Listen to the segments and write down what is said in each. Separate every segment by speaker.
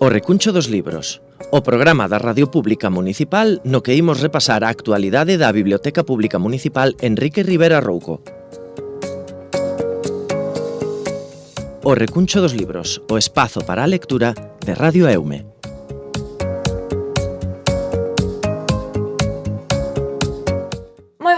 Speaker 1: O Recuncho dos Libros, o programa da Radio Pública Municipal no que imos repasar a actualidade da Biblioteca Pública Municipal Enrique Rivera Rouco. O Recuncho dos Libros, o espazo para a lectura de Radio Eume.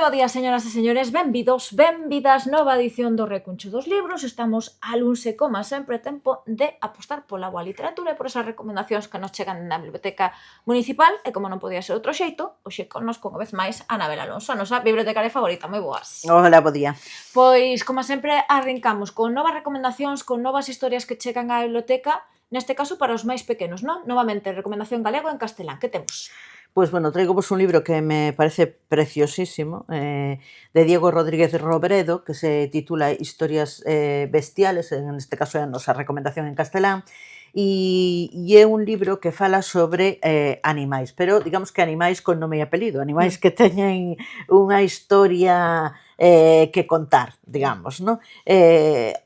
Speaker 2: Bo día, señoras e señores, benvidos, benvidas, nova edición do Recuncho dos Libros. Estamos a lunse, como sempre, tempo de apostar pola boa literatura e por esas recomendacións que nos chegan na Biblioteca Municipal e, como non podía ser outro xeito, hoxe connosco, unha vez máis, Anabel Alonso, a nosa bibliotecaria favorita. Moi boas.
Speaker 3: Hola, bo día.
Speaker 2: Pois, como sempre, arrancamos con novas recomendacións, con novas historias que chegan á biblioteca, neste caso para os máis pequenos, non? Novamente, recomendación galego en castelán. Que temos?
Speaker 3: Pois, bueno, traigo vos un libro que me parece preciosísimo, de Diego Rodríguez Robredo, que se titula Historias bestiales, en este caso é a nosa recomendación en castelán, e é un libro que fala sobre animais, pero digamos que animais con nome e apelido, animais que teñen unha historia que contar, digamos, non?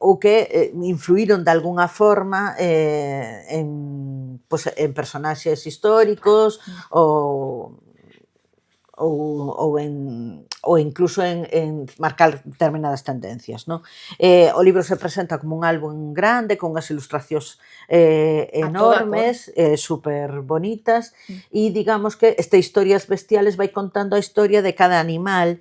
Speaker 3: Ou que influíron de alguna forma en personaxes históricos ou incluso en marcar determinadas tendencias, non? O libro se presenta como un álbum grande, con unhas ilustracións enormes, super bonitas, e digamos que este Historias bestiales vai contando a historia de cada animal,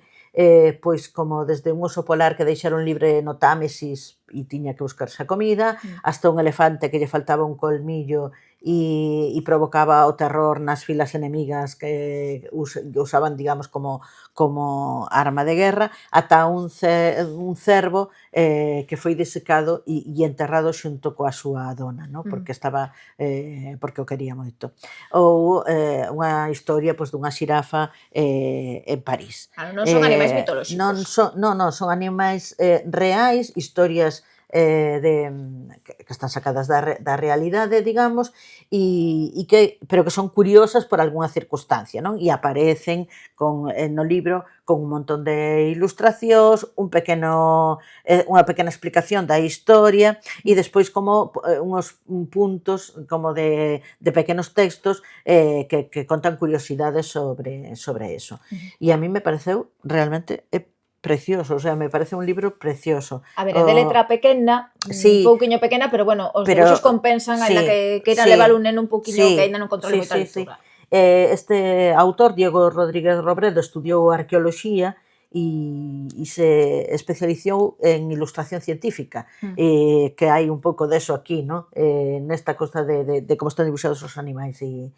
Speaker 3: pois como desde un oso polar que deixaron libre no Támesis e tiña que buscarse a comida, hasta un elefante que lle faltaba un colmillo e provocaba o terror nas filas enemigas que usaban, digamos, como arma de guerra, ata un cervo que foi disecado e enterrado xunto coa súa dona, non? Porque porque o quería moito. Ou unha historia dunha xirafa en París.
Speaker 2: Non son animais mitolóxicos.
Speaker 3: Non, son animais reais, historias que están sacadas da realidade, digamos, pero que son curiosas por algunha circunstancia, non? E aparecen no libro con un montón de ilustracións, unha pequena explicación da historia e despois como uns puntos como de pequenos textos que contan curiosidades sobre eso. E a mí me pareceu realmente precioso, o sea, me parece un libro precioso.
Speaker 2: A ver, é de letra pequena, un pouquiño pequena, pero bueno, os debuxos compensan, ainda que queira levar un neno un pouquiño que ainda non controle moita lectura.
Speaker 3: Este autor, Diego Rodríguez Robredo, estudiou arqueoloxía e se especializou en ilustración científica, que hai un pouco deso aquí, non? Nesta cosa de como están dibuixados os animais e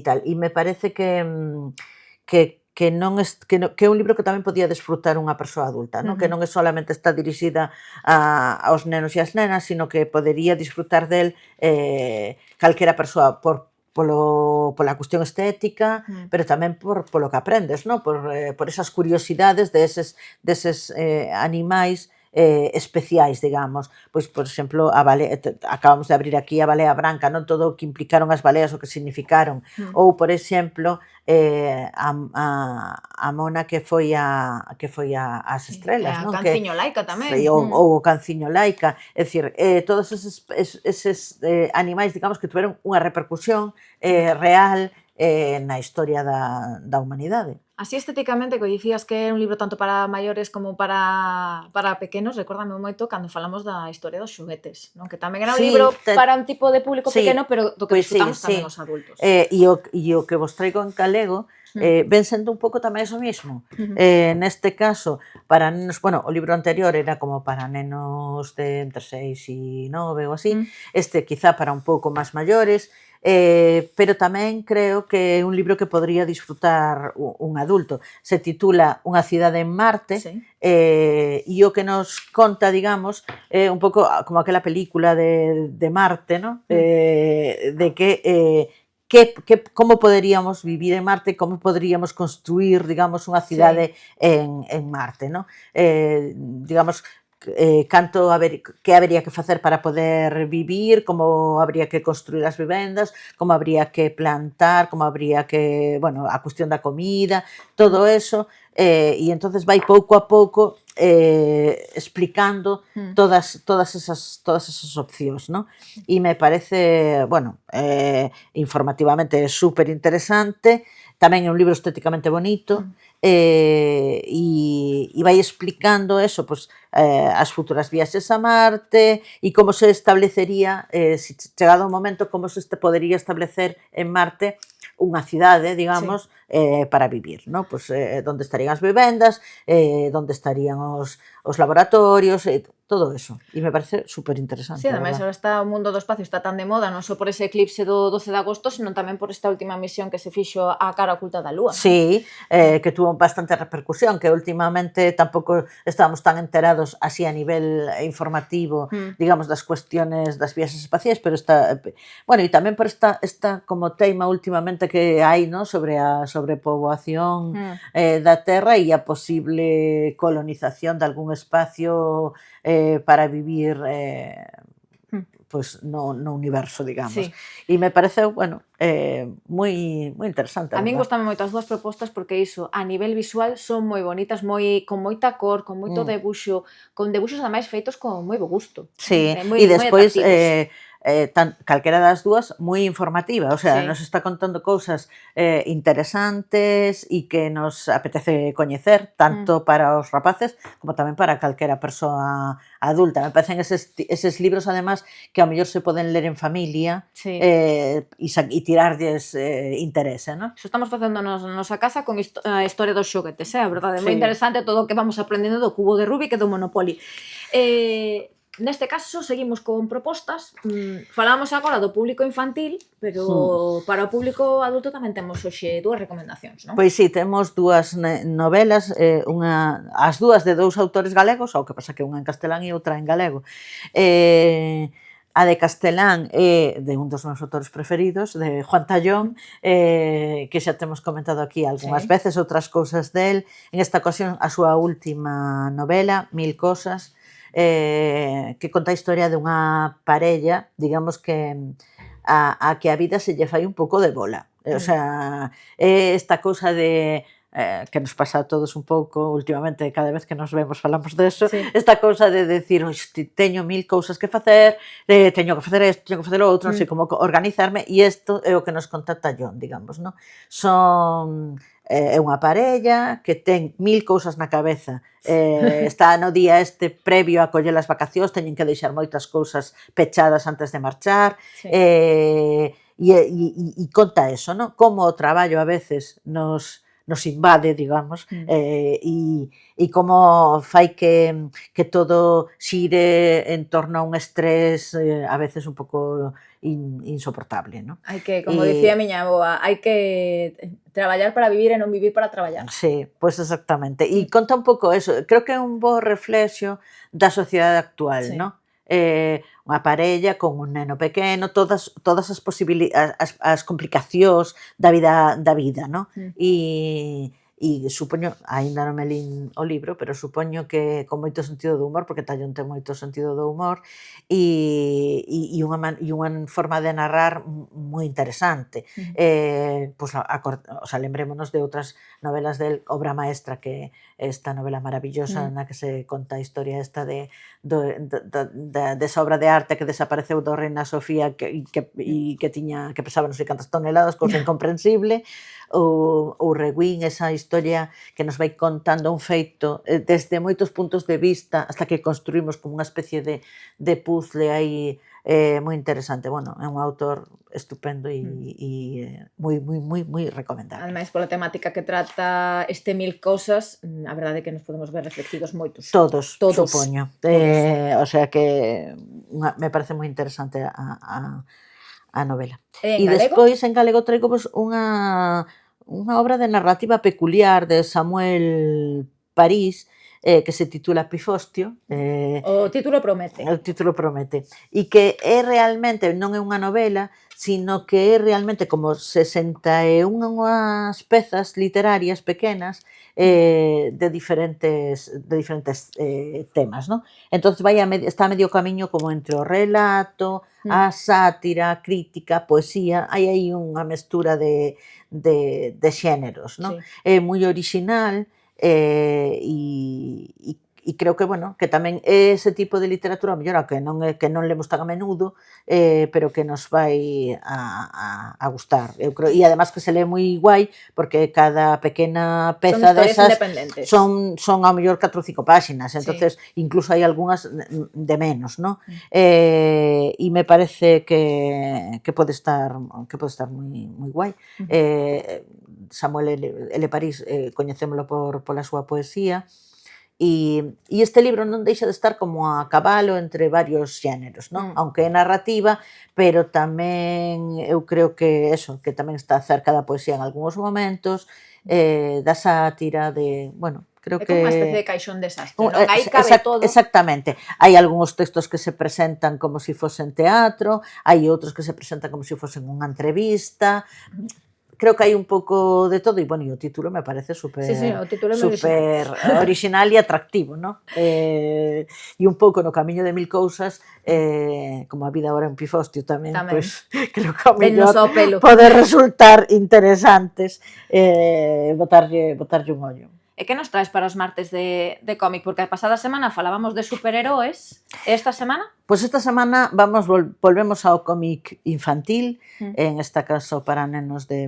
Speaker 3: tal. E me parece que é un libro que tamén podía desfrutar unha persoa adulta, non? Que non é solamente está dirixida aos nenos e ás nenas, sino que podería disfrutar del calquera persoa pola cuestión estética, pero tamén polo que aprendes, non? Por esas curiosidades deses animais especiais, digamos. Pois, por exemplo, acabamos de abrir aquí a balea branca, non? Todo o que implicaron as baleas, o que significaron. Ou, por exemplo, a mona que foi ás estrelas, non?
Speaker 2: O canciño laica tamén.
Speaker 3: Ou o canciño laica, é dicir, todos eses animais, digamos, que tiveron unha repercusión real na historia da humanidade.
Speaker 2: Así estéticamente, que dicías que é un libro tanto para maiores como para pequenos, recórdame moito cando falamos da historia dos xoguetes, non? Que tamén era un libro para un tipo de público pequeno, pero do que disfrutamos tamén os adultos.
Speaker 3: E o que vos traigo en galego ven sendo un pouco tamén iso mismo. Neste caso, para nenos, o libro anterior era como para nenos de entre 6 e 9 ou así, este quizá para un pouco máis maiores, pero tamén creo que é un libro que podría disfrutar un adulto. Se titula Unha cidade en Marte, e o que nos conta, digamos, é un pouco como aquela película de Marte, non? De como poderíamos vivir en Marte, como poderíamos construir, digamos, unha cidade en Marte, non? Digamos, que habería que facer para poder vivir, como habría que construir as vivendas, como habría que plantar, como habría que, a cuestión da comida, todo eso, e entonces vai pouco a pouco explicando todas esas opcións, ¿no? E me parece, bueno, informativamente super interesante, tamén é un libro estéticamente bonito, e vai explicando eso, pues, as futuras viaxes a Marte e como se establecería, si chegado o momento, como se podería establecer en Marte unha cidade, digamos, para vivir, ¿no? Pues, donde estarían as vivendas, donde estarían os laboratorios, todo eso. E me parece super interesante.
Speaker 2: Sí, ademais, ahora está o mundo do espacio está tan de moda, non só por ese eclipse do 12 de agosto, senón tamén por esta última misión que se fixo á cara oculta da Lúa.
Speaker 3: Sí, que tuvo bastante repercusión, que últimamente tampouco estábamos tan enterados así a nivel informativo, digamos, das cuestiones das vías espaciais, pero está, bueno, e tamén por esta como teima últimamente que hai, ¿no?, sobre a sobrepoboación da Terra e a posible colonización de algún espacio para vivir pues no universo, digamos.
Speaker 2: Sí.
Speaker 3: E me parece, bueno, moi interesante.
Speaker 2: A min gustame moito as dúas propostas porque iso, a nivel visual, son moi bonitas, con moita cor, con moito debuxo, con debuxos ademais feitos con moi bo gusto.
Speaker 3: Sí, e despois calquera das dúas moi informativa, o sea, nos está contando cousas interesantes e que nos apetece coñecer, tanto para os rapaces como tamén para calquera persoa adulta. Me parecen eses libros, además, que ao mellor se poden ler en familia e tirarlles interese, non?
Speaker 2: Iso estamos facendo na nosa casa con a historia dos xoguetes, a verdade, é moi interesante todo o que vamos aprendendo do cubo de Rubik e do Monopoly. Neste caso, seguimos con propostas. Falamos agora do público infantil, pero para o público adulto tamén temos hoxe dúas recomendacións, non?
Speaker 3: Pois sí, temos dúas novelas, as dúas de dous autores galegos, o que pasa que unha en castelán e outra en galego. A de castelán é de un dos meus autores preferidos, de Juan Tallón, que xa temos comentado aquí algunhas veces, outras cousas del. En esta ocasión, a súa última novela, 1000 cosas, que conta a historia dunha parella, digamos que a que a vida se lle fai un pouco de bola. O sea, esta cousa de que nos pasa a todos un pouco últimamente, cada vez que nos vemos falamos deso, esta cousa de decir, teño 1000 cousas que facer, teño que facer isto, teño que facer o outro, non sei como organizarme, e isto é o que nos conta Tallón, digamos, non? É unha parella que ten 1000 cousas na cabeza, está no día previo a coller as vacacións, teñen que deixar moitas cousas pechadas antes de marchar, e conta eso, non? Como o traballo a veces nos invade, digamos, e como fai que todo xire en torno a un estrés a veces un pouco insoportable, non?
Speaker 2: Hai que, como dicía a miña avoa, hai que traballar para vivir e non vivir para traballar.
Speaker 3: Sí, pois exactamente. E conta un pouco eso, creo que é un bo reflexo da sociedade actual, non? Unha parella con un neno pequeno, todas as posibilidades, as complicacións da vida, non? E supoño, aínda non me lín o libro, pero supoño que con moito sentido do humor, porque Tallón ten moito sentido do humor, e unha forma de narrar moi interesante. Pois, o sea, lembrémonos de outras novelas del, obra maestra, que esta novela maravillosa na que se conta a historia esta desa obra de arte que desapareceu do Reina Sofía e que pesaba non sei cantas toneladas, cousa incomprensible, ou Reguín, esa historia que nos vai contando un feito desde moitos puntos de vista hasta que construímos como unha especie de puzzle aí moi interesante. Bueno, é un autor estupendo e moi recomendable.
Speaker 2: Ademais, pola temática que trata 1000 cousas, a verdade é que nos podemos ver reflectidos moitos.
Speaker 3: Todos. Supoño. O sea que me parece moi interesante a novela.
Speaker 2: E
Speaker 3: despois, en galego, traigo unha obra de narrativa peculiar de Samuel París, que se titula Pifostio.
Speaker 2: O título promete.
Speaker 3: O título promete. E que é realmente, non é unha novela, sino que é realmente como 61 pezas literarias pequenas de diferentes temas, non? Entón, está a medio camiño como entre o relato, a sátira, a crítica, a poesía, hai aí unha mestura de xéneros, non? É moi orixinal, e creo que, bueno, que tamén é ese tipo de literatura, mellor, que non lemos tan a menudo, pero que nos vai a gustar. Eu creo, e además que se lee moi guai, porque cada pequena peza desas son ao mellor 4 ou 5 páxinas, entonces incluso hai algunhas de menos, ¿no? E me parece que pode estar moi guai. Samuel L. París, coñecémolo pola súa poesía, e este libro non deixa de estar como a cabalo entre varios xéneros, non? Aunque é narrativa, pero tamén eu creo que tamén está cerca da poesía en algúns momentos, da sátira, bueno, creo que...
Speaker 2: É como unha especie de caixón desastre, non? Aí cabe todo.
Speaker 3: Exactamente. Hai algúns textos que se presentan como se fosen teatro, hai outros que se presentan como se fosen unha entrevista. Creo que hai un pouco de todo, e, bueno, o título me parece super original e atractivo, ¿no? E un pouco no camiño de mil cousas, como a vida agora é un pifostio tamén, pois creo que ao mellor pode resultar interesantes botarlle un ollo.
Speaker 2: E que nos traes para os martes de cómic? Porque a pasada semana falábamos de superheróis, e esta semana?
Speaker 3: Pois esta semana volvemos ao cómic infantil, en esta caso para nenos e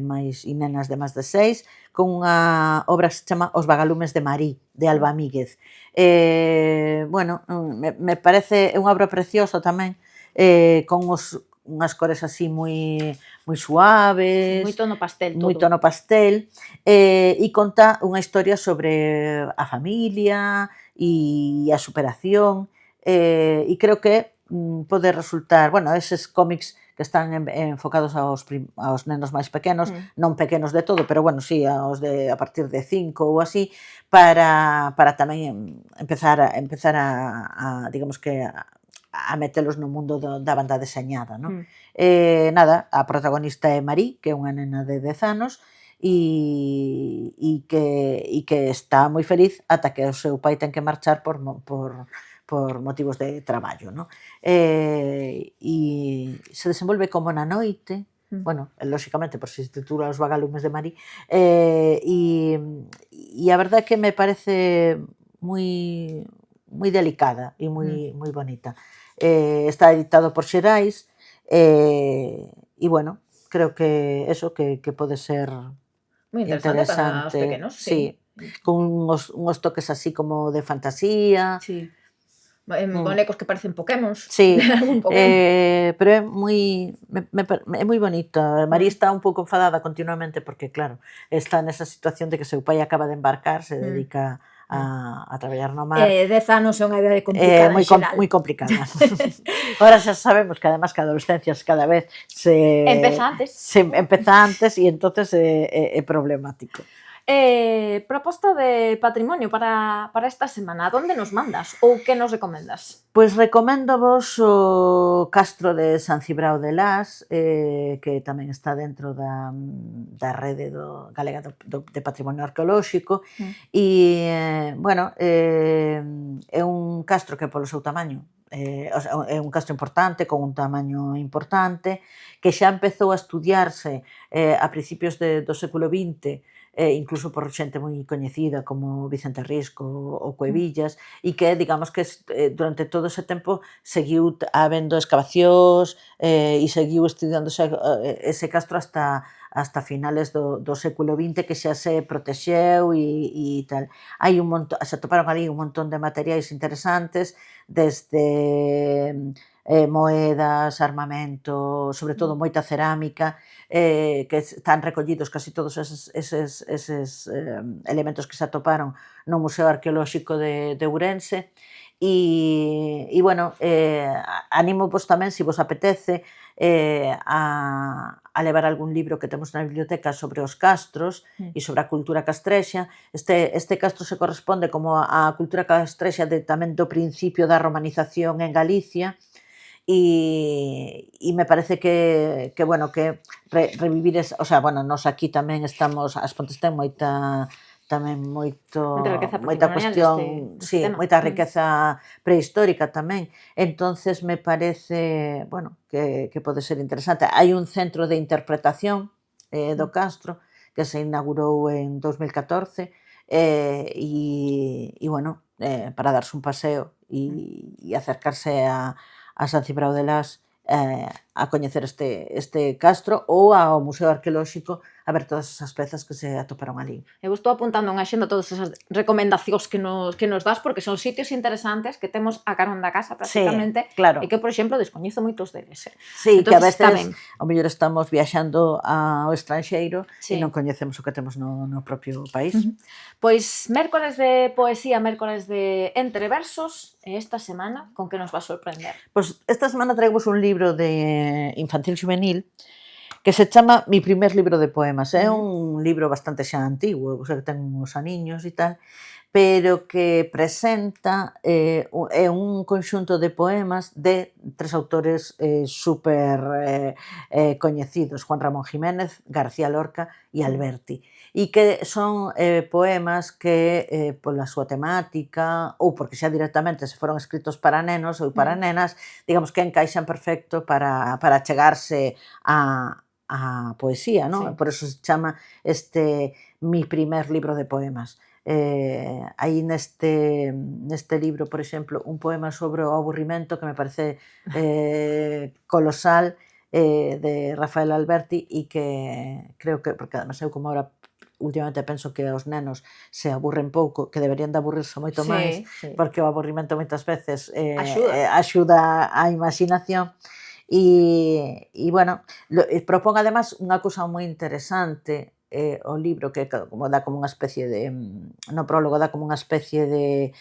Speaker 3: nenas de máis de 6, con unha obra que se chama Os vagalumes de Marí, de Alba Míguez. Bueno, me parece unha obra preciosa tamén, con unhas cores así moi suaves,
Speaker 2: moi tono pastel todo.
Speaker 3: Moi tono pastel, e conta unha historia sobre a familia e a superación, e creo que pode resultar, bueno, eses cómics que están enfocados aos nenos máis pequenos, non pequenos de todo, pero, bueno, sí, a partir de 5 ou así, para tamén empezar a digamos que a metelos no mundo da banda deseñada, non? Nada, a protagonista é Marí, que é unha nena de 10 anos, e que está moi feliz ata que o seu pai ten que marchar por motivos de traballo, non? E se desenvolve como na noite, bueno, lóxicamente, por se titula Os vagalumes de Marí, e a verdade é que me parece moi delicada e moi bonita. Está editado por Xerais, e, bueno, creo que que pode ser
Speaker 2: moi interesante para os pequenos,
Speaker 3: sí, con uns toques así como de fantasía.
Speaker 2: Sí. Bonecos que parecen Pokémons.
Speaker 3: Sí, pero é moi bonita. María está un pouco enfadada continuamente porque, claro, está nesa situación de que seu pai acaba de embarcar, se dedica a traballar no mar.
Speaker 2: 10 anos é unha idea complicada en xeral.
Speaker 3: Moi complicada. Ahora xa sabemos que, además, que a adolescencia cada vez
Speaker 2: empeza
Speaker 3: antes e entonces é problemático.
Speaker 2: Proposta de patrimonio para esta semana. Onde nos mandas ou que nos recomendas?
Speaker 3: Pois recomendovos o Castro de San Cibrao de Las, que tamén está dentro da rede galega de patrimonio arqueolóxico, e, bueno, é un castro que polo seu tamaño é un castro importante, con un tamaño importante, que xa empezou a estudiarse a principios do século XX, incluso por xente moi coñecida como Vicente Risco ou Cuevillas, e que, digamos que durante todo ese tempo seguiu habendo excavacións e seguiu estudiándose ese castro hasta finales do século XX, que xa se protexeu e tal. Hai se atoparon ali un montón de materiais interesantes, desde moedas, armamento, sobre todo moita cerámica, que están recollidos casi todos eses elementos que se atoparon no Museo Arqueolóxico de Ourense, e, bueno, animo-vos tamén, se vos apetece, a levar algún libro que temos na biblioteca sobre os castros e sobre a cultura castrexa. Este castro se corresponde como a cultura castrexa tamén do principio da romanización en Galicia, e me parece que bueno, que revivir o sea, bueno, nos aquí tamén estamos, as Pontes ten moita cuestión, moita riqueza prehistórica tamén, entonces me parece, bueno, que pode ser interesante. Hai un centro de interpretación do castro que se inaugurou en 2014, e, bueno, para darse un paseo e acercarse a San Cibrao de Las a coñecer este castro ou ao Museo Arqueolóxico a ver todas esas pezas que se atoparon ali.
Speaker 2: Eu estou apuntando en axenda todas esas recomendacións que nos das, porque son sitios interesantes que temos a carón da casa prácticamente,
Speaker 3: claro.
Speaker 2: e que, por exemplo, descoñezo moitos deles.
Speaker 3: Sí, que a
Speaker 2: Entonces, está
Speaker 3: veces,
Speaker 2: ben.
Speaker 3: ao mellor estamos viaxando ao estranxeiro
Speaker 2: Sí.
Speaker 3: e non coñecemos o que temos no propio país.
Speaker 2: Pois mércores de poesía, mércores de entre versos, e esta semana con que nos va a sorprender?
Speaker 3: Pois esta semana traigos un libro de infantil juvenil que se chama Mi primer libro de poemas. É un libro bastante xa antigo, o sea, que ten uns aniños e tal, pero que presenta é un conxunto de poemas de tres autores super coñecidos, Juan Ramón Jiménez, García Lorca e Alberti, e que son poemas que pola súa temática ou porque xa directamente se foron escritos para nenos ou para nenas, digamos que encaixan perfecto para chegarse a poesía, non?
Speaker 2: Sí.
Speaker 3: Por eso se chama Mi primer libro de poemas. Hai neste libro, por exemplo, un poema sobre o aburrimento que me parece colosal, de Rafael Alberti, e que creo que, porque además eu como ahora últimamente penso que os nenos se aburren pouco, que deberían de aburrirse moito máis, porque o aburrimento moitas veces axuda a imaginación. E bueno, propón además unha cousa moi interesante, o libro que como dá como unha especie de, no prólogo dá como unha especie de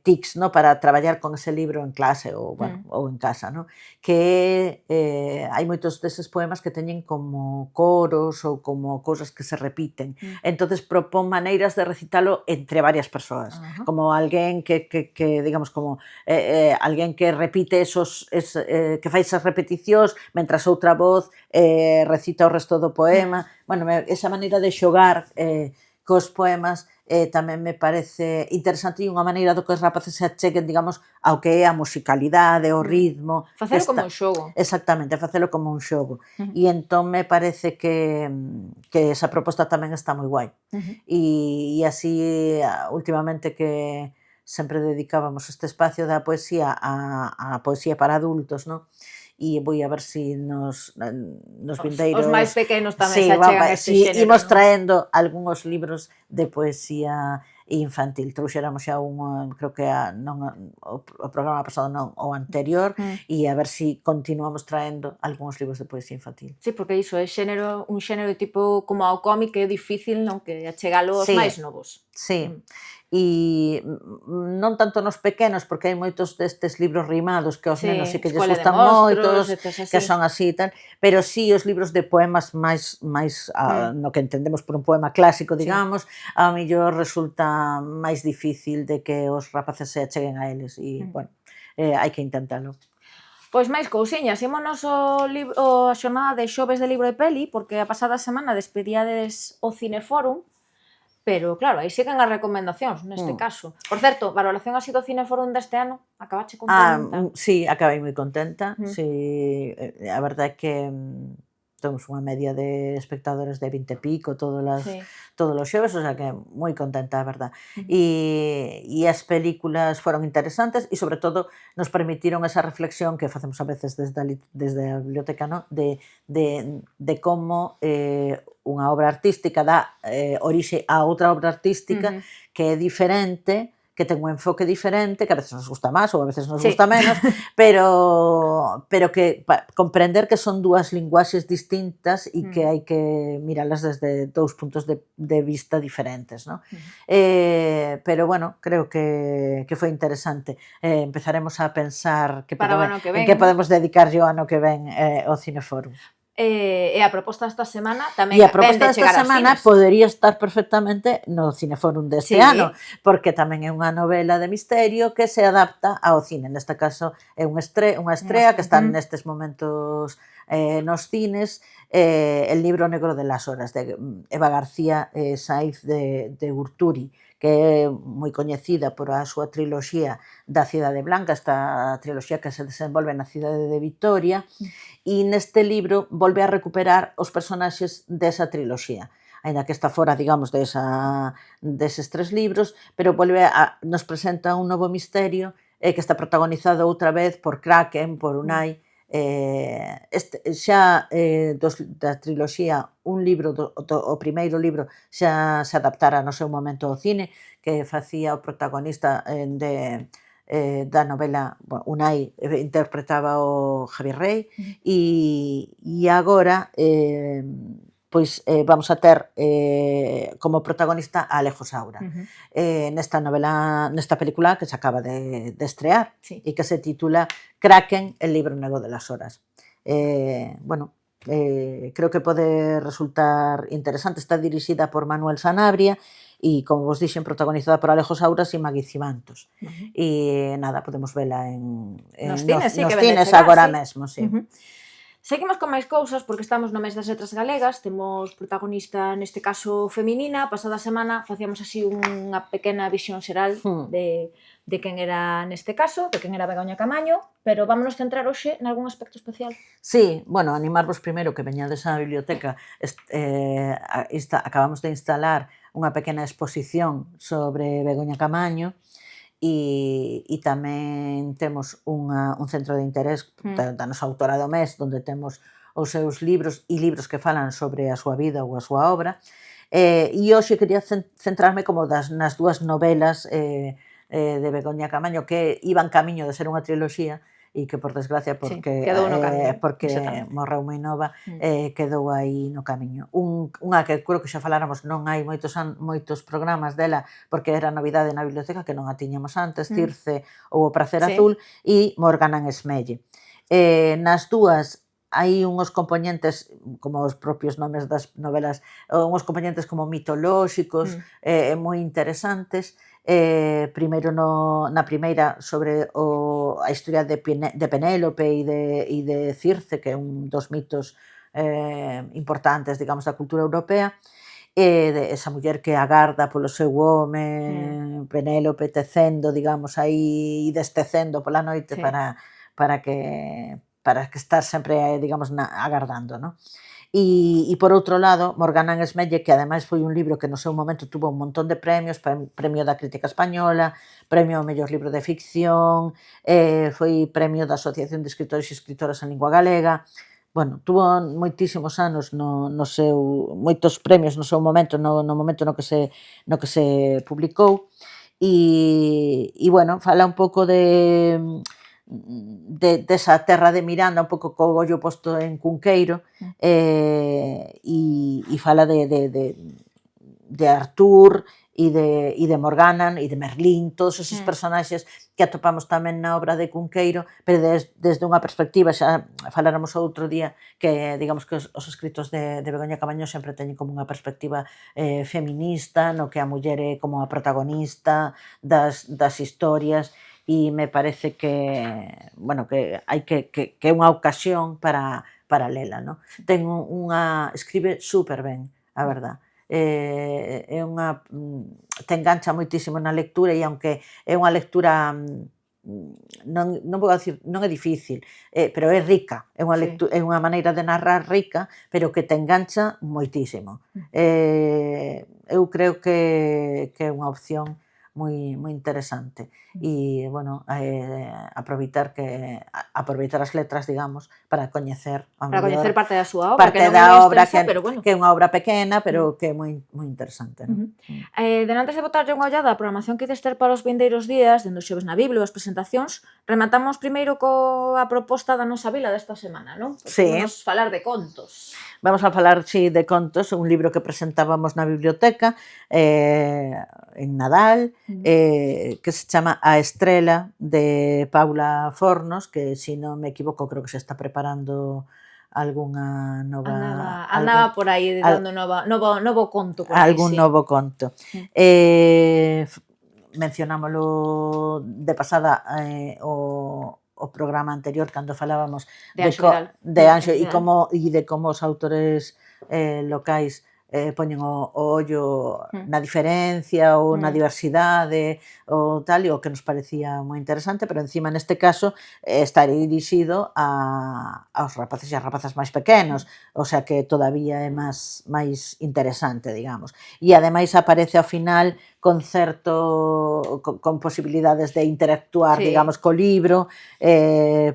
Speaker 3: tics, no, para traballar con ese libro en clase ou, bueno, ou en casa, no? Que hai moitos deses poemas que teñen como coros ou como cousas que se repiten. Entonces propón maneiras de recitalo entre varias persoas, como alguén que digamos, como alguén que repite que fai esas repeticións, mentras outra voz recita o resto do poema. Bueno, esa maneira de xogar cos poemas tamén me parece interesante e unha maneira do que os rapaces se acheguen, digamos, ao que é a musicalidade, o ritmo.
Speaker 2: Facelo como un xogo.
Speaker 3: Exactamente, facelo como un xogo. E entón me parece que esa proposta tamén está moi guai. E así, últimamente que sempre dedicábamos este espacio da poesía a poesía para adultos, non? E vou a ver se nos vindeiros...
Speaker 2: Os máis pequenos tamén se achegan a este xénero.
Speaker 3: Imos traendo algúns libros de poesía infantil. Trouxéramos xa creo que o programa pasado non, o anterior, e a ver se continuamos traendo algúns libros de poesía infantil.
Speaker 2: Sí, porque iso é un xénero tipo como ao cómic, que é difícil, non, que achegalo aos máis novos.
Speaker 3: Sí. E non tanto nos pequenos, porque hai moitos destes libros rimados que aos nenos sí que lles gustan moitos, que son así e tal, pero sí os libros de poemas máis no que entendemos por un poema clásico, digamos, ao mellor resulta máis difícil de que os rapaces se acheguen a eles, e, bueno, hai que intentalo.
Speaker 2: Pois máis cousiñas, ímonos a xornada de xoves de libro e peli, porque a pasada semana despedíades o Cineforum, pero claro, aí siguen as recomendacións neste caso. Por certo, valoración así do Cineforum deste ano, acabache contenta?
Speaker 3: Sí, acabei moi contenta. Sí, a verdade é que temos unha media de espectadores de 20 e pico todos os xoves, o sea que moi contenta, a verdade. E as películas foron interesantes e, sobre todo, nos permitiron esa reflexión que facemos a veces desde a biblioteca, no? De como unha obra artística dá orixe a outra obra artística que é diferente, que ten un enfoque diferente, que a veces nos gusta máis ou a veces nos gusta menos, pero que comprender que son dúas linguaxes distintas e que hai que miralas desde dous puntos de vista diferentes, non? Pero, bueno, creo que foi interesante. Empezaremos a pensar en que podemos dedicarlle o ano que ven ao Cineforum.
Speaker 2: E a proposta desta semana tamén
Speaker 3: E a proposta desta semana
Speaker 2: cines.
Speaker 3: podería estar perfectamente no Cineforum deste ano, porque tamén é unha novela de misterio que se adapta ao cine. Neste caso é unha estrea que está nestes momentos nos cines, El libro negro de las horas, de Eva García Saiz de Urturi, que é moi coñecida por a súa triloxía da Cidade Blanca, esta triloxía que se desenvolve na cidade de Vitoria, e neste libro volve a recuperar os personaxes desa triloxía. aínda que está fora, digamos, deses 3 libros, pero nos presenta un novo misterio que está protagonizado outra vez por Kraken, por Unai. Xa da triloxía, o primeiro libro xa se adaptara no seu momento ao cine, que facía o protagonista da novela, Unai interpretaba o Javier Rey, e agora pois vamos a ter como protagonista a Alejo Saura, nesta novela, nesta película que se acaba de estrear, e que se titula Kraken, el libro negro de las horas. Bueno, creo que pode resultar interesante. Está dirixida por Manuel Sanabria e, como vos dixen, protagonizada por Alejo Sauras e Magui Cibantos. E nada, podemos vela nos cines agora mesmo, sí.
Speaker 2: Seguimos con máis cousas porque estamos no mes das letras galegas, temos protagonista neste caso feminina. Pasada semana facíamos así unha pequena visión xeral de quen era neste caso, de quen era Begoña Camaño, pero vámonos centrar hoxe nalgún aspecto especial.
Speaker 3: Sí, bueno, animarvos primeiro que veñades á biblioteca. Acabamos de instalar unha pequena exposición sobre Begoña Camaño, e tamén temos un centro de interés da nosa autora do mes, onde temos os seus libros e libros que falan sobre a súa vida ou a súa obra. E hoxe quería centrarme como nas dúas novelas de Begoña Camaño que iban camiño de ser unha triloxía e que, por desgracia, porque morreu moi nova, quedou aí no camiño. Unha que creo que xa faláramos, non hai moitos programas dela, porque era novidade na biblioteca, que non a tiñamos antes, Circe ou O prazer azul, e Morgana en Esmelle. Nas dúas hai unhos componentes, como os propios nomes das novelas, unhos componentes como mitolóxicos, moi interesantes. Primeiro na primeira sobre a historia de Penélope e de Circe, que é un dos mitos importantes, digamos, da cultura europea, de esa muller que agarda polo seu home, Penélope tecendo, digamos, aí destecendo pola noite para que estar sempre, digamos, agardando, non? E por outro lado, Morgana en Esmelle, que ademais foi un libro que no seu momento tuvo un montón de premios, premio da crítica española, premio ao mellor libro de ficción, foi premio da Asociación de Escritores e Escritoras en Lingua Galega. Bueno, tuvo moitísimos anos moitos premios no seu momento, no momento no que se publicou, e bueno, fala un pouco desa terra de Miranda, un pouco co ollo posto en Cunqueiro, e fala de Artur e de Morgana e de Merlín, todos esos personaxes que atopamos tamén na obra de Cunqueiro, pero desde unha perspectiva, xa faláramos outro día, que digamos que os escritos de Begoña Camaño sempre teñen como unha perspectiva feminista, no que a muller é como a protagonista das historias, e me parece que, bueno, que hai que é unha ocasión para lela, non? Escribe super ben, a verdad. Te engancha moitísimo na lectura, e aunque é unha lectura non vou dicir, non é difícil, pero é rica, é unha maneira de narrar rica, pero que te engancha moitísimo. Eu creo que é unha opción moi interesante, e, bueno, aproveitar as letras, digamos, para coñecer
Speaker 2: parte da súa obra,
Speaker 3: parte da obra que é unha obra pequena, pero que é moi interesante.
Speaker 2: Denantes de botarlle unha ollada a programación que ides ter para os vindeiros días, dende o xoves na Biblia, as presentacións, rematamos primeiro coa proposta da nosa vila desta semana, non? Vamos falar de contos.
Speaker 3: Vamos a falar, de contos, un libro que presentábamos na biblioteca en Nadal, que se chama A Estrela, de Paula Fornos, que, se non me equivoco, creo que se está preparando algunha nova...
Speaker 2: Andaba por aí dando novo conto.
Speaker 3: Algún novo conto. Mencionámoslo de pasada o programa anterior, cando falábamos de Anxo e de como os autores locais poñen o ollo na diferencia ou na diversidade ou tal, e o que nos parecía moi interesante, pero encima neste caso está dirixido aos rapaces e as rapazas máis pequenos, o sea que todavía é máis interesante, digamos. E ademais aparece ao final con posibilidades de interactuar, digamos, co libro,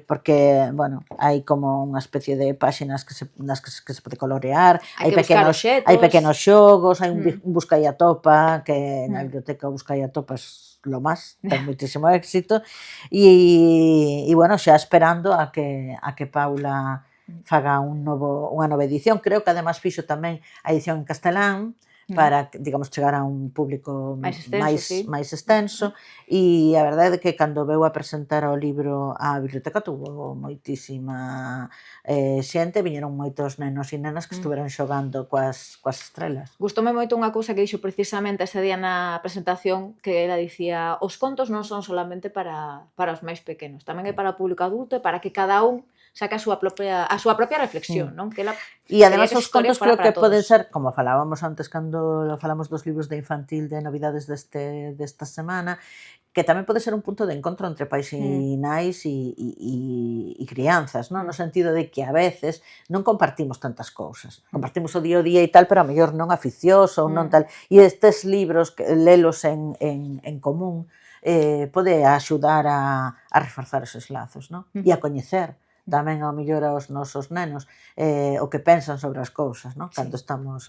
Speaker 3: porque, bueno, hai como unha especie de páxinas nas que se pode colorear, hai pequenos xogos, hai un busca e atopa, que na biblioteca o busca e atopa lo máis, ten moitísimo éxito, e bueno, xa esperando a que Paula faga unha nova edición. Creo que además fixo tamén a edición en castelán, para, digamos, chegar a un público máis extenso, e a verdade é que cando veu a presentar o libro á biblioteca tuvo moitísima xente, viñeron moitos nenos e nenas que estuveron xogando coas estrelas.
Speaker 2: Gustoume moito unha cousa que dixo precisamente ese día na presentación, que ela dicía: os contos non son solamente para os máis pequenos, tamén é para o público adulto e para que cada un saque a súa propia reflexión, non? Que ela
Speaker 3: e además os contos creo que poden ser, como falábamos antes cando falamos dos libros de infantil de novidades desta semana, que tamén pode ser un punto de encontro entre pais e nais e crianzas, non? No sentido de que a veces non compartimos tantas cousas. Compartimos o día a día e tal, pero a mellor non aficioso ou non tal. E estes libros, lelos en común, pode axudar a reforzar esos lazos, non? E a coñecer tamén ao mellor aos nosos nenos o que pensan sobre as cousas, non? Cando estamos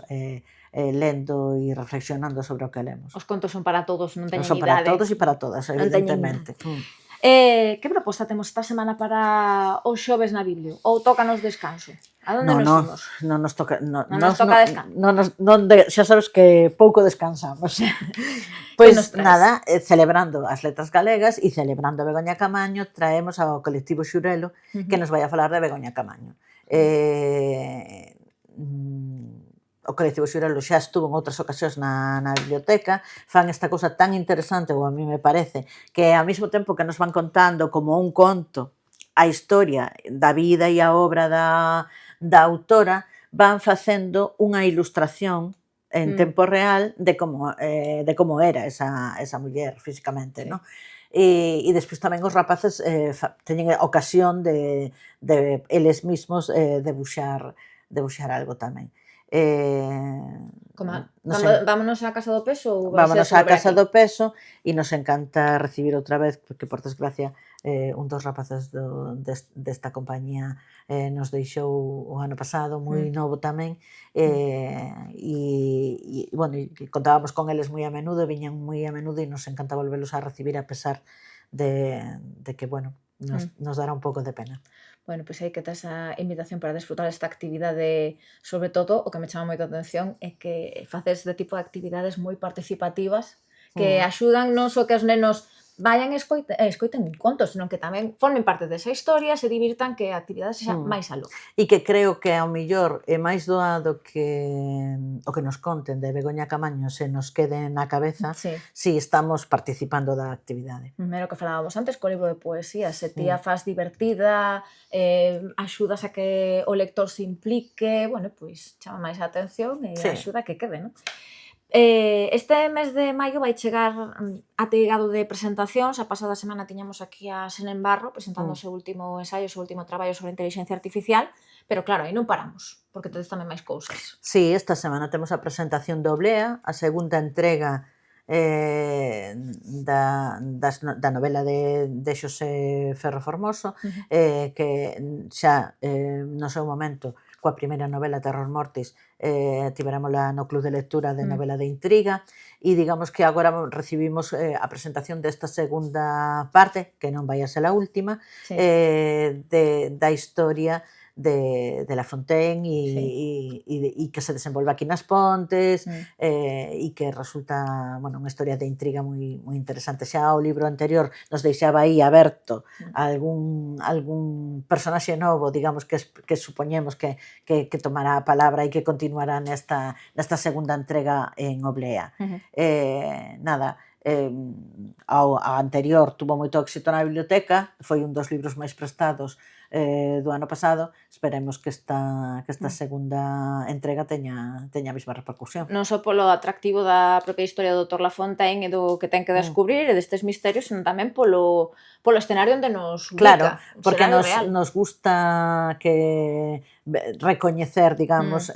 Speaker 3: lendo e reflexionando sobre o que lemos.
Speaker 2: Os contos son para todos, non teñen idade.
Speaker 3: Son para todos e para todas, evidentemente.
Speaker 2: Que proposta temos esta semana para os xoves na Biblia? Ou tócanos descanso? A onde nos imos?
Speaker 3: Non nos toca
Speaker 2: descanso.
Speaker 3: Xa sabes que pouco descansamos. Pois nada, celebrando as letras galegas e celebrando a Begoña Camaño, traemos ao colectivo Xurelo que nos vai a falar de Begoña Camaño. O colectivo Xurelo xa estuvo en outras ocasións na biblioteca, fan esta cousa tan interesante, ou a mí me parece, que ao mesmo tempo que nos van contando como un conto a historia da vida e a obra da autora, van facendo unha ilustración en tempo real de como era esa muller físicamente, non? E despois tamén os rapaces teñen ocasión de eles mismos debuxar algo tamén.
Speaker 2: Vámonos á Casa do Peso?
Speaker 3: Vámonos á Casa do Peso e nos encanta recibir outra vez, porque por desgracia un dos rapaces desta compañía nos deixou o ano pasado, moi novo tamén, e bueno, contábamos con eles moi a menudo, viñan moi a menudo e nos encanta volvelos a recibir a pesar de que, bueno, nos dará un pouco de pena.
Speaker 2: Bueno, pois aí que tes a invitación para desfrutar esta actividade, sobre todo, o que me chama moito a atención é que faces este tipo de actividades moi participativas que axudan non só que os nenos vayan e escoiten contos, senón que tamén formen parte desa historia, se divirtan, que a actividade sexa máis aló.
Speaker 3: E que creo que ao mellor é máis doado que o que nos conten de Begoña Camaño se nos quede na cabeza si estamos participando da actividade.
Speaker 2: Mero que falábamos antes co libro de poesía, se ti a faz divertida, axudas a que o lector se implique, bueno, pois chama máis a atención e axuda a que quede, non? Este mes de maio vai chegar ateigado de presentacións. A pasada semana tiñamos aquí a Senén Barro presentando o seu último ensaio, o seu último traballo sobre inteligencia artificial, pero claro, aí non paramos, porque tedes tamén máis cousas.
Speaker 3: Sí, esta semana temos a presentación de Oblea, a segunda entrega da novela de Xosé Ferro Formoso, que xa no seu momento coa primeira novela Terror Mortis tiverámola no Club de Lectura de novela de intriga e digamos que agora recibimos a presentación desta segunda parte, que non vai a ser a última, da historia de La Fontaine e que se desenvolve aquí nas Pontes e que resulta, bueno, unha historia de intriga moi interesante. Xa o libro anterior nos deixaba aí aberto algún personaxe novo, digamos, que supoñemos que tomará a palabra e que continuará nesta segunda entrega en Oblea. Nada, a anterior tuvo moito éxito na biblioteca, foi un dos libros máis prestados do ano pasado. Esperemos que esta segunda entrega teña a mesma repercusión.
Speaker 2: Non só polo atractivo da propia historia do Dr. Lafontaine e do que ten que descubrir e destes misterios, senón tamén polo escenario onde nos ubica.
Speaker 3: Claro, porque nos gusta que recoñecer, digamos,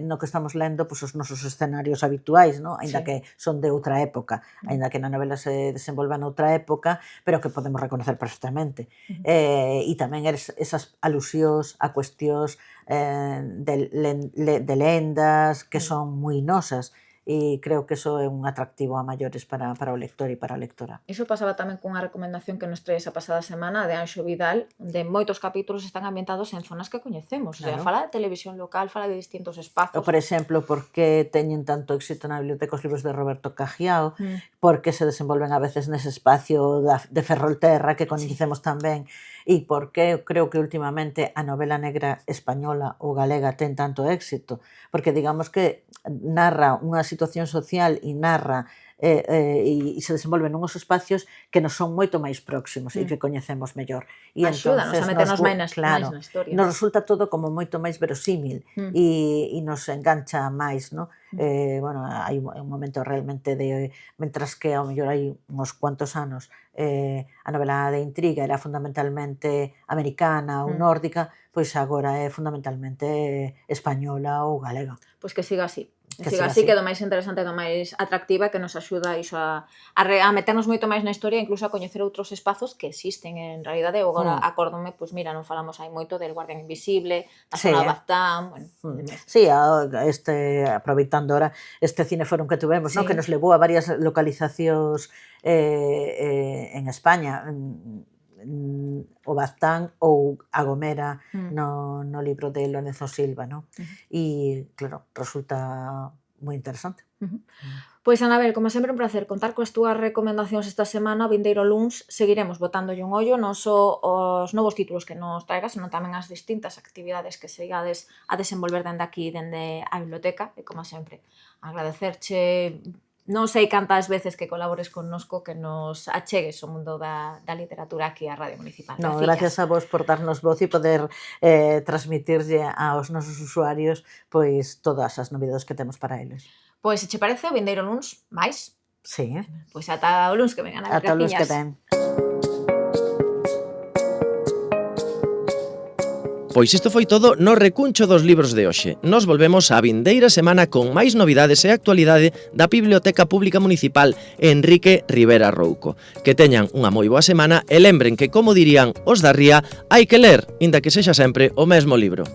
Speaker 3: no que estamos lendo, pues, os nosos escenarios habituais, ¿no? Aínda que son de outra época, aínda que na novela se desenvolva noutra época, pero que podemos reconocer perfectamente. E tamén esas alusións a cuestións de lendas que son moi nosas, e creo que eso é un atractivo a maiores para o lector e para a lectora.
Speaker 2: Iso pasaba tamén cunha recomendación que nos traes a pasada semana de Anxo Vidal, onde moitos capítulos están ambientados en zonas que coñecemos. Claro. O sea, fala de televisión local, fala de distintos espazos.
Speaker 3: Por exemplo, por que teñen tanto éxito na biblioteca os libros de Roberto Cajiao, porque se desenvolven a veces nese espacio de Ferrolterra que coñecemos tamén, e por que creo que últimamente a novela negra española ou galega ten tanto éxito, porque digamos que narra unha situación social e narra e se desenvolve nuns espacios que nos son moito máis próximos e que coñecemos mellor. E
Speaker 2: axúdanos a meternos máis na historia.
Speaker 3: Nos resulta todo como moito máis verosímil e nos engancha máis, ¿no? Bueno, hai un momento realmente mentras que ao mellor hai uns cuantos anos a novela de intriga era fundamentalmente americana ou nórdica, pois agora é fundamentalmente española ou galega.
Speaker 2: Pois que siga así. Que é do máis interesante, do máis atractiva, que nos axuda iso a meternos moito máis na historia, incluso a coñecer outros espazos que existen en realidade. Agora acórdome, pois mira, non falamos hai moito del Guardián Invisible, a zona de Baztán, bueno.
Speaker 3: Sí, aproveitando ahora este cineforum que tuvemos, ¿no? Que nos levou a varias localizacións en España, o Baztán ou a Gomera no libro de Lorenzo Silva, ¿no? E, claro, resulta moi interesante.
Speaker 2: Pois, Anabel, como sempre, un placer contar coas túas recomendacións esta semana. O vindeiro luns seguiremos botándolle un ollo non só os novos títulos que nos traigas, senón tamén as distintas actividades que sigades a desenvolver dende aquí, dende a biblioteca. E, como sempre, agradecerche non sei cantas veces que colabores connosco, que nos achegues o mundo da literatura aquí a Radio Municipal.
Speaker 3: Gracias a vos por darnos voz e poder transmitirlle aos nosos usuarios pois todas as novidades que temos para eles.
Speaker 2: Pois, se che parece, o vindeiro luns máis?
Speaker 3: Sí.
Speaker 2: Pois ata o luns que vengan.
Speaker 3: Ata o luns que ven.
Speaker 1: Pois isto foi todo no recuncho dos libros de hoxe. Nos volvemos a vindeira semana con máis novidades e actualidade da Biblioteca Pública Municipal Enrique Rivera Rouco. Que teñan unha moi boa semana e lembren que, como dirían os da Ría, hai que ler, inda que sexa sempre o mesmo libro.